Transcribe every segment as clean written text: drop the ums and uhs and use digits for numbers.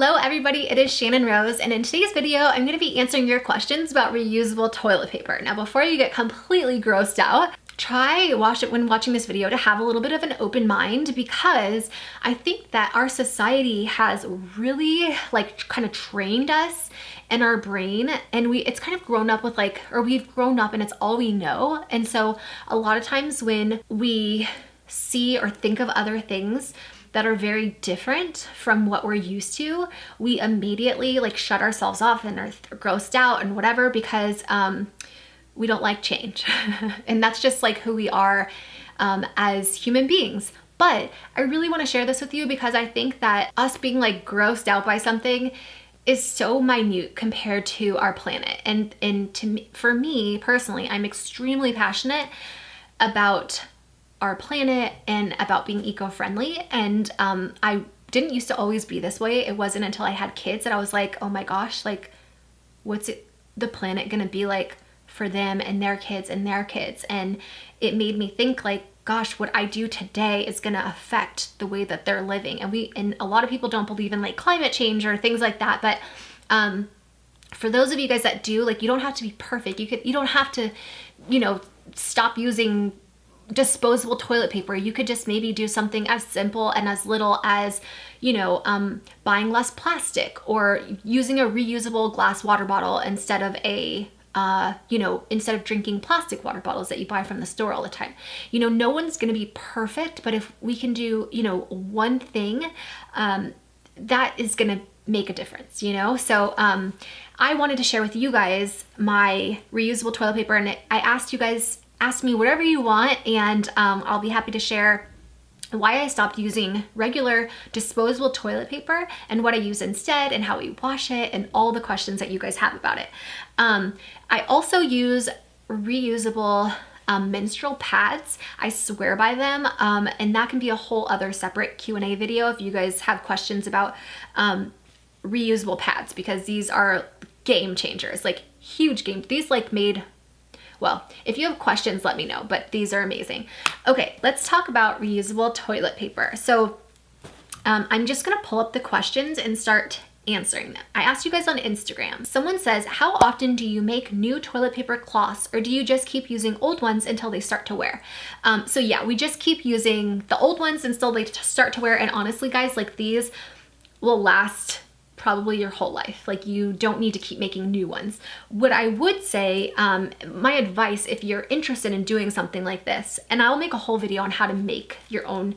Hello everybody, it is Channon Rose, and in today's video I'm going to be answering your questions about reusable toilet paper. Now before you get completely grossed out, try when watching this video to have a little bit of an open mind, because I think that our society has really kind of trained us in our brain, and it's kind of grown up with we've grown up and it's all we know. And so a lot of times when we see or think of other things that are very different from what we're used to, we immediately shut ourselves off and are grossed out and whatever, because we don't like change. And that's just who we are as human beings. But I really want to share this with you because I think that us being grossed out by something is so minute compared to our planet. And for me personally, I'm extremely passionate about our planet and about being eco-friendly. And I didn't used to always be this way. It wasn't until I had kids that I was like, oh my gosh, what's the planet gonna be like for them and their kids and their kids? And it made me think gosh, what I do today is gonna affect the way that they're living. And a lot of people don't believe in climate change or things like that, but for those of you guys that do, you don't have to be perfect. You don't have to, stop using disposable toilet paper. You could just maybe do something as simple and as little as, buying less plastic, or using a reusable glass water bottle instead of instead of drinking plastic water bottles that you buy from the store all the time. No one's going to be perfect, but if we can do, one thing, that is going to make a difference, So, I wanted to share with you guys my reusable toilet paper, and I asked you guys, ask me whatever you want, and I'll be happy to share why I stopped using regular disposable toilet paper and what I use instead and how we wash it and all the questions that you guys have about it. I also use reusable menstrual pads. I swear by them, and that can be a whole other separate Q&A video if you guys have questions about reusable pads, because these are game changers, huge game. These made, well, if you have questions, let me know, but these are amazing. Okay, let's talk about reusable toilet paper. So I'm just gonna pull up the questions and start answering them. I asked you guys on Instagram. Someone says, how often do you make new toilet paper cloths, or do you just keep using old ones until they start to wear? So yeah, we just keep using the old ones until they start to wear. And honestly guys, these will last probably your whole life. You don't need to keep making new ones. What I would say, my advice, if you're interested in doing something like this, and I'll make a whole video on how to make your own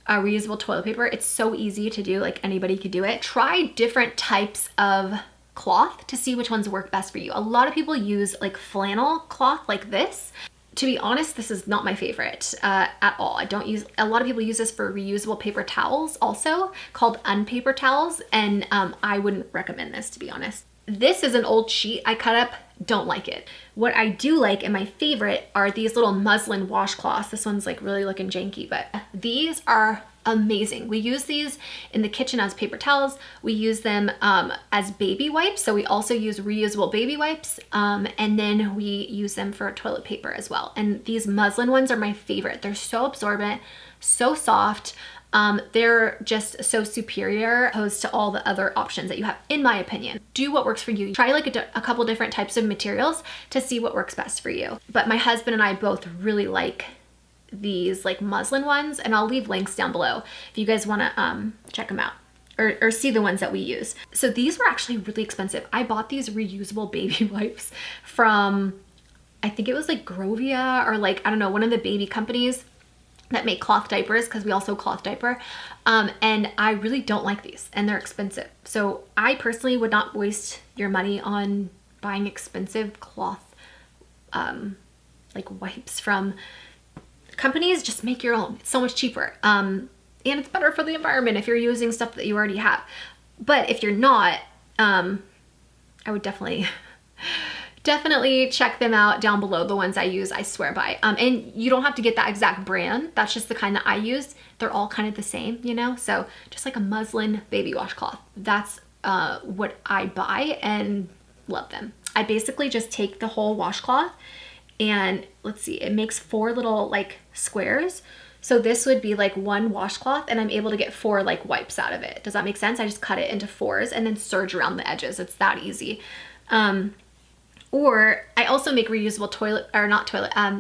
reusable toilet paper. It's so easy to do, anybody could do it. Try different types of cloth to see which ones work best for you. A lot of people use flannel cloth like this. To be honest, this is not my favorite at all. A lot of people use this for reusable paper towels also, called unpaper towels, and I wouldn't recommend this, to be honest. This is an old sheet I cut up, don't like it. What I do like, and my favorite, are these little muslin washcloths. This one's really looking janky, but these are amazing. We use these in the kitchen as paper towels. We use them as baby wipes. So we also use reusable baby wipes. And then we use them for toilet paper as well. And these muslin ones are my favorite. They're so absorbent, so soft. They're just so superior opposed to all the other options that you have, in my opinion. Do what works for you. Try a couple different types of materials to see what works best for you. But my husband and I both really like these muslin ones, and I'll leave links down below if you guys want to check them out or see the ones that we use. So these were actually really expensive. I bought these reusable baby wipes from, I think it was Grovia, or I don't know, one of the baby companies that make cloth diapers, because we also cloth diaper, and I really don't like these, and they're expensive. So I personally would not waste your money on buying expensive cloth wipes from companies. Just make your own. It's so much cheaper. And it's better for the environment if you're using stuff that you already have. But if you're not, I would definitely check them out down below. The ones I use, I swear by. And you don't have to get that exact brand. That's just the kind that I use. They're all kind of the same, So just a muslin baby washcloth. That's what I buy and love them. I basically just take the whole washcloth, and let's see, it makes 4 little squares. So this would be like one washcloth and I'm able to get 4 like wipes out of it. Does that make sense? I just cut it into 4s and then serge around the edges. It's that easy. Or I also make reusable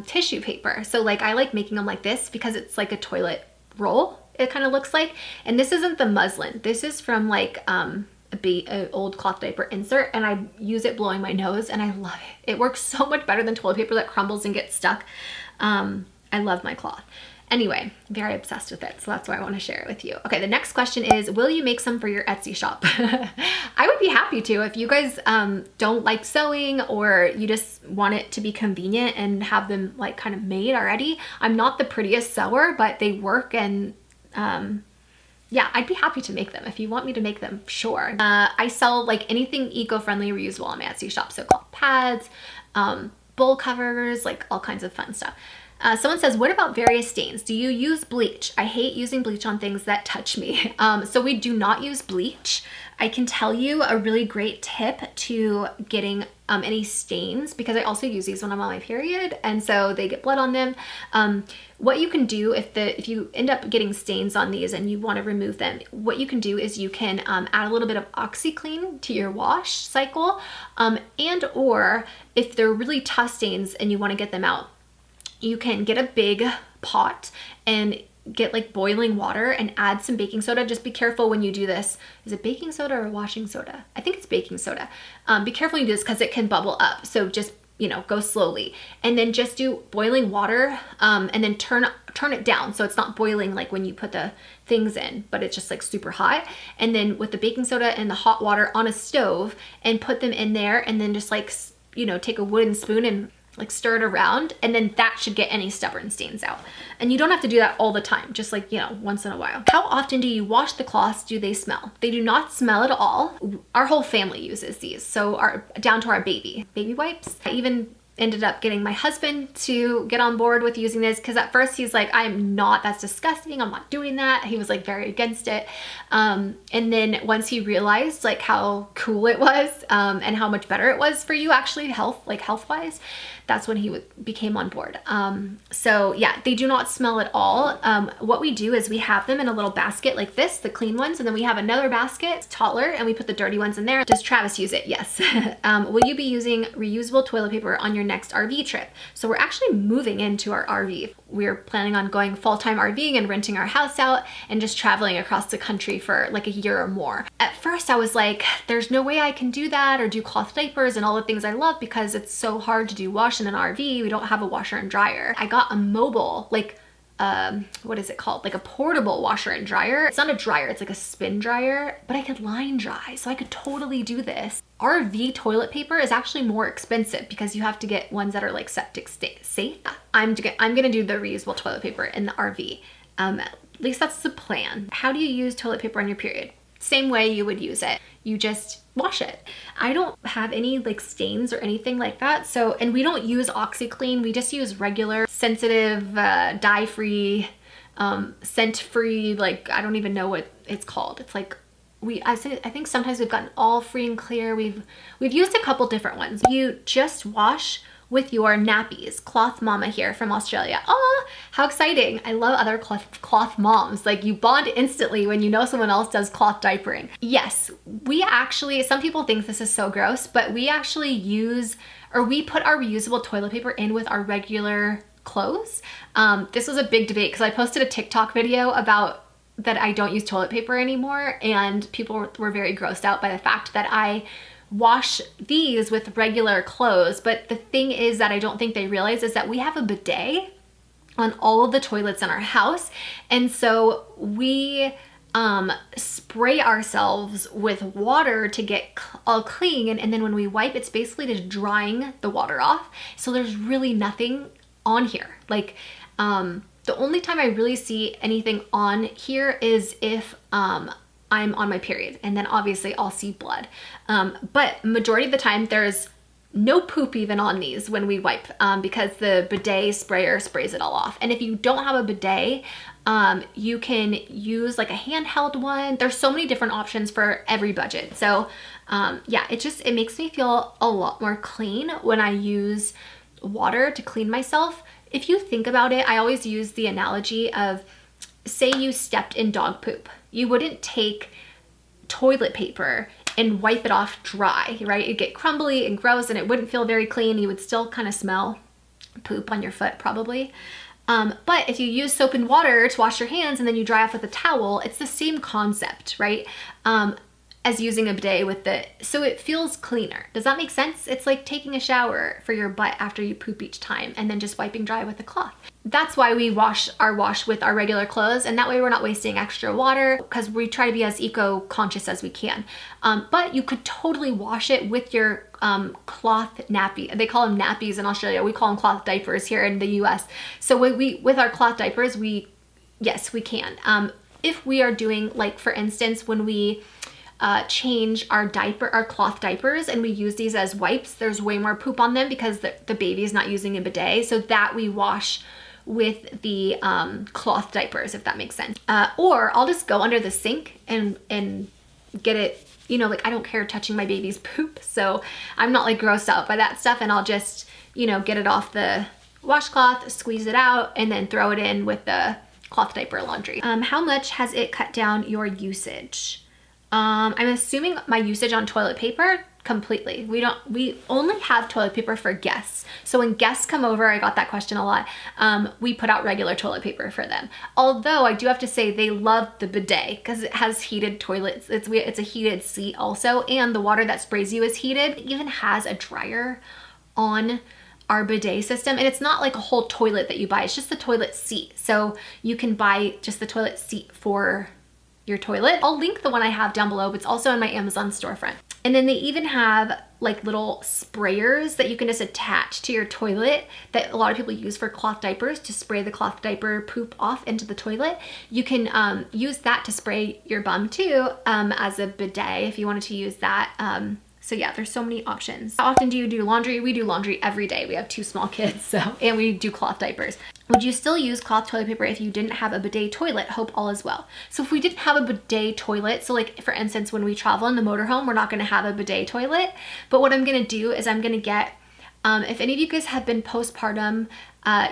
tissue paper. So like I like making them like this because it's like a toilet roll, it kind of looks like. And this isn't the muslin. This is from like an old cloth diaper insert, and I use it blowing my nose and I love it. It works so much better than toilet paper that crumbles and gets stuck. I love my cloth. Anyway, very obsessed with it, so that's why I want to share it with you. Okay, the next question is, will you make some for your Etsy shop? I would be happy to. If you guys don't like sewing, or you just want it to be convenient and have them like kind of made already. I'm not the prettiest sewer, but they work, and yeah, I'd be happy to make them. If you want me to make them, sure. I sell like anything eco-friendly, reusable on my Etsy shop. So cloth pads, bowl covers, like all kinds of fun stuff. Someone says, what about various stains? Do you use bleach? I hate using bleach on things that touch me. So we do not use bleach. I can tell you a really great tip to getting any stains, because I also use these when I'm on my period, and so they get blood on them. What you can do if you end up getting stains on these and you want to remove them, what you can do is you can add a little bit of OxiClean to your wash cycle, and or if they're really tough stains and you want to get them out, you can get a big pot and get like boiling water and add some baking soda. Just be careful when you do this. Is it baking soda or washing soda? I think it's baking soda. Be careful when you do this because it can bubble up. So just, you know, go slowly, and then just do boiling water, and then turn it down so it's not boiling like when you put the things in, but it's just like super hot. And then with the baking soda and the hot water on a stove, and put them in there, and then just like, you know, take a wooden spoon and like stir it around, and then that should get any stubborn stains out. And you don't have to do that all the time, just like, you know, once in a while. How often do you wash the cloths? Do they smell? They do not smell at all. Our whole family uses these, so down to our baby wipes. I even ended up getting my husband to get on board with using this, because at first he's like, that's disgusting, I'm not doing that. He was like very against it. And then once he realized like how cool it was, and how much better it was for you actually health-wise, that's when he became on board. So yeah, they do not smell at all. What we do is we have them in a little basket like this, the clean ones, and then we have another basket, taller, and we put the dirty ones in there. Does Travis use it? Yes. Will you be using reusable toilet paper on your next RV trip? So we're actually moving into our RV. We're planning on going full-time RVing and renting our house out and just traveling across the country for like a year or more. At first I was like, there's no way I can do that or do cloth diapers and all the things I love, because it's so hard to do wash in an RV. We don't have a washer and dryer. I got a mobile, like, what is it called? Like a portable washer and dryer. It's not a dryer, it's like a spin dryer, but I could line dry, so I could totally do this. RV toilet paper is actually more expensive because you have to get ones that are like septic safe. I'm gonna do the reusable toilet paper in the RV. At least that's the plan. How do you use toilet paper on your period? Same way you would use it. You just wash it. I don't have any like stains or anything like that. So, and we don't use OxiClean. We just use regular, sensitive, dye-free, scent-free, like, I don't even know what it's called. It's like, I think sometimes we've gotten all free and clear. We've used a couple different ones. You just wash with your nappies. Cloth Mama here from Australia. Oh, how exciting. I love other cloth moms. Like, you bond instantly when you know someone else does cloth diapering. Yes, we actually, some people think this is so gross, but we actually we put our reusable toilet paper in with our regular clothes. This was a big debate because I posted a TikTok video about that I don't use toilet paper anymore, and people were very grossed out by the fact that I wash these with regular clothes. But the thing is that I don't think they realize is that we have a bidet on all of the toilets in our house, and so we spray ourselves with water to get all clean, and then when we wipe, it's basically just drying the water off, so there's really nothing on here. Like, the only time I really see anything on here is if I'm on my period, and then obviously I'll see blood. But majority of the time there's no poop even on these when we wipe, because the bidet sprayer sprays it all off. And if you don't have a bidet, you can use like a handheld one. There's so many different options for every budget. So yeah, it makes me feel a lot more clean when I use water to clean myself. if you think about it, I always use the analogy of, say you stepped in dog poop. You wouldn't take toilet paper and wipe it off dry, right? It'd get crumbly and gross and it wouldn't feel very clean. You would still kind of smell poop on your foot probably. But if you use soap and water to wash your hands and then you dry off with a towel, it's the same concept, right? As using a bidet with so it feels cleaner. Does that make sense? It's like taking a shower for your butt after you poop each time and then just wiping dry with a cloth. That's why we wash with our regular clothes, and that way we're not wasting extra water because we try to be as eco-conscious as we can. But you could totally wash it with your cloth nappy. They call them nappies in Australia. We call them cloth diapers here in the US. So with our cloth diapers, yes, we can. If we are doing, like for instance, when we change our cloth diapers and we use these as wipes, there's way more poop on them because the baby is not using a bidet, so that we wash with the cloth diapers, if that makes sense. Or I'll just go under the sink and get it, you know, like I don't care touching my baby's poop, so I'm not like grossed out by that stuff, and I'll just, you know, get it off the washcloth, squeeze it out, and then throw it in with the cloth diaper laundry. How much has it cut down your usage? I'm assuming my usage on toilet paper completely. We only have toilet paper for guests. So when guests come over, I got that question a lot, we put out regular toilet paper for them. Although I do have to say they love the bidet because it has heated toilets. It's a heated seat also, and the water that sprays you is heated. It even has a dryer on our bidet system, and it's not like a whole toilet that you buy, it's just the toilet seat. So you can buy just the toilet seat for your toilet. I'll link the one I have down below, but it's also in my Amazon storefront. And then they even have like little sprayers that you can just attach to your toilet that a lot of people use for cloth diapers to spray the cloth diaper poop off into the toilet. You can use that to spray your bum too, as a bidet if you wanted to use that. So yeah, there's so many options. How often do you do laundry? We do laundry every day. We have 2 small kids, and we do cloth diapers. Would you still use cloth toilet paper if you didn't have a bidet toilet? Hope all is well. So if we didn't have a bidet toilet, so like for instance, when we travel in the motorhome, we're not gonna have a bidet toilet, but what I'm gonna do is I'm gonna get, if any of you guys have been postpartum,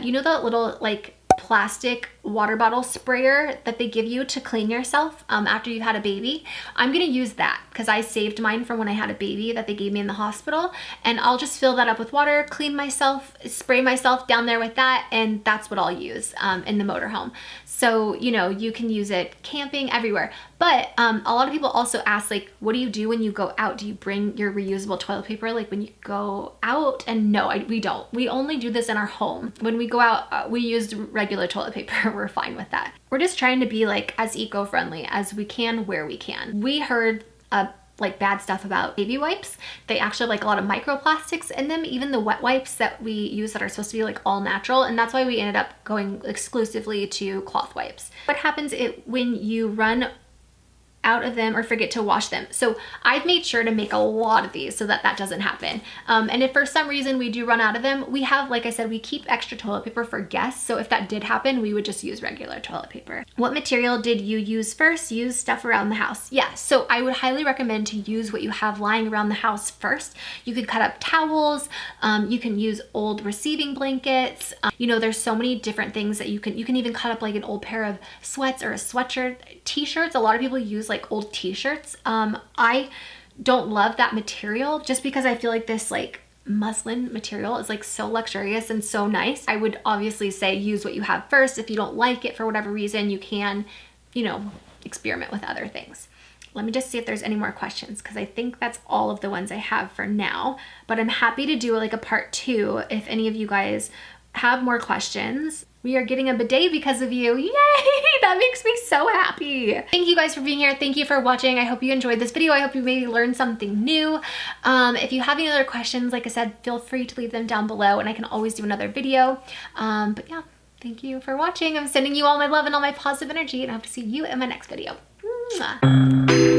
you know that little like plastic water bottle sprayer that they give you to clean yourself after you've had a baby? I'm gonna use that because I saved mine from when I had a baby that they gave me in the hospital, and I'll just fill that up with water, clean myself, spray myself down there with that, and that's what I'll use in the motorhome. So, you know, you can use it camping, everywhere. But a lot of people also ask, like, what do you do when you go out? Do you bring your reusable toilet paper like when you go out? And no, we don't. We only do this in our home. When we go out, we use regular toilet paper. We're fine with that. We're just trying to be like as eco-friendly as we can where we can. We heard like bad stuff about baby wipes. They actually have like a lot of microplastics in them, even the wet wipes that we use that are supposed to be like all natural, and that's why we ended up going exclusively to cloth wipes. What happens when you run out of them or forget to wash them? So I've made sure to make a lot of these so that doesn't happen. And if for some reason we do run out of them, we have, like I said, we keep extra toilet paper for guests. So if that did happen, we would just use regular toilet paper. What material did you use first? Use stuff around the house. Yeah, so I would highly recommend to use what you have lying around the house first. You could cut up towels, you can use old receiving blankets. You know, there's so many different things that you can even cut up like an old pair of sweats or a sweatshirt. T-shirts, a lot of people use like old t-shirts. I don't love that material just because I feel like this like muslin material is like so luxurious and so nice. I would obviously say use what you have first. If you don't like it for whatever reason, you can, you know, experiment with other things. Let me just see if there's any more questions because I think that's all of the ones I have for now, but I'm happy to do like a part 2 if any of you guys have more questions. We are getting a bidet because of you. Yay! That makes me so happy. Thank you guys for being here. Thank you for watching. I hope you enjoyed this video. I hope you maybe learned something new. If you have any other questions, like I said, feel free to leave them down below and I can always do another video. But yeah, thank you for watching. I'm sending you all my love and all my positive energy, and I hope to see you in my next video. Mwah.